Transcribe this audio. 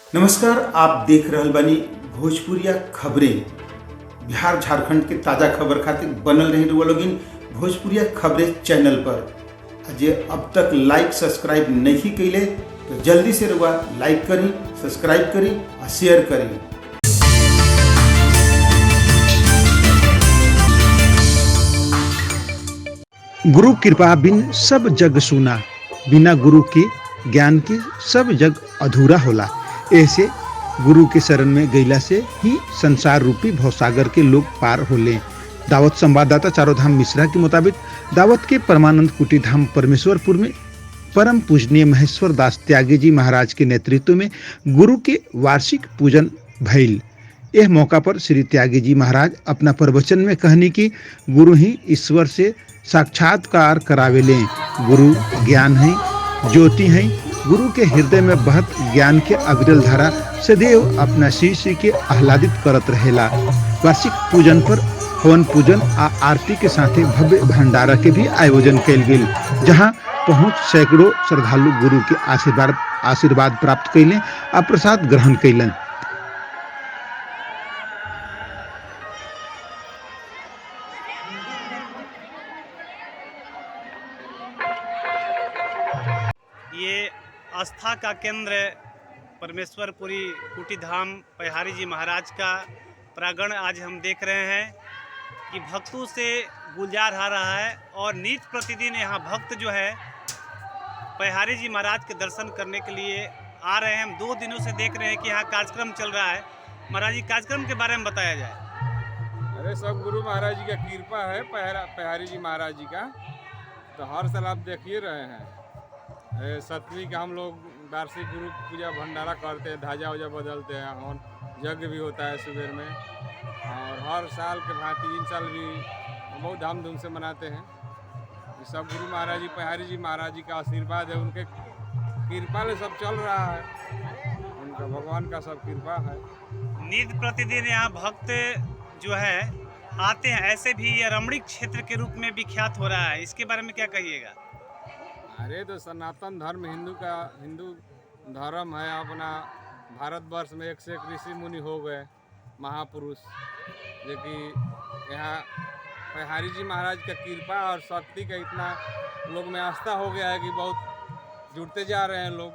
नमस्कार, आप देख रहल बानी भोजपुरिया खबरें। बिहार झारखंड के ताज़ा खबर खातिर बनल रही रुआ लोगिन भोजपुरिया खबरें चैनल पर। जे अब तक लाइक सब्सक्राइब नहीं कैले तो जल्दी से रुआ लाइक करी, सब्सक्राइब करी और शेयर करी। गुरु कृपा बिन सब जग सुना, बिना गुरु के ज्ञान के सब जग अधूरा होला। ऐसे गुरु के शरण में गईला से ही संसार रूपी भवसागर के लोग पार होले। दावत संवाददाता चारों धाम मिश्रा के मुताबिक दावत के परमानंद कुटी धाम परमेश्वरपुर में परम पूजनीय महेश्वर दास त्यागी जी महाराज के नेतृत्व में गुरु के वार्षिक पूजन भइल। यह मौका पर श्री त्यागी जी महाराज अपना प्रवचन में कहनी कि गुरु ही ईश्वर से साक्षात्कार करावेले। गुरु ज्ञान है, ज्योति है। गुरु के हृदय में बहत ज्ञान के अविरल धारा सदैव अपना शिष्य के आह्लादित करत रहेला। वार्षिक पूजन पर हवन पूजन आ आरती के साथे भव्य भंडारा के भी आयोजन कैल गेल, जहां पहुंच सैकड़ों श्रद्धालु गुरु के आशीर्वाद प्राप्त कैले आ प्रसाद ग्रहण कैलन। ये आस्था का केंद्र परमेश्वरपुरी कुटी धाम पहाड़ी जी महाराज का प्रांगण आज हम देख रहे हैं कि भक्तों से गुलजार आ रहा है और नित प्रतिदिन यहाँ भक्त जो है पहाड़ी जी महाराज के दर्शन करने के लिए आ रहे हैं। हम 2 दिनों से देख रहे हैं कि यहाँ कार्यक्रम चल रहा है। महाराज जी, कार्यक्रम के बारे में बताया जाए। अरे सब गुरु महाराज जी का कृपा है, पहाड़ी जी महाराज जी का। तो हर साल आप देख ही रहे हैं। 7वीं का हम लोग वार्षिक गुरु पूजा भंडारा करते हैं, ध्वजा वजा बदलते हैं और यज्ञ भी होता है सुबह में। और हर साल के भांति इन साल भी बहुत धामधूम से मनाते हैं। ये सब गुरु महाराज जी पहाड़ी जी महाराज जी का आशीर्वाद है, उनके कृपा से सब चल रहा है। उनका भगवान का सब कृपा है। नित प्रतिदिन यहाँ भक्त जो है आते हैं। ऐसे भी ये रमणीक क्षेत्र के रूप में विख्यात हो रहा है, इसके बारे में क्या कहिएगा? अरे तो सनातन धर्म हिंदू धर्म है। अपना भारतवर्ष में 1 से 1 ऋषि मुनि हो गए, महापुरुष, जो कि यहाँ पहाड़ी जी महाराज का कृपा और शक्ति का इतना लोग में आस्था हो गया है कि बहुत जुड़ते जा रहे हैं लोग।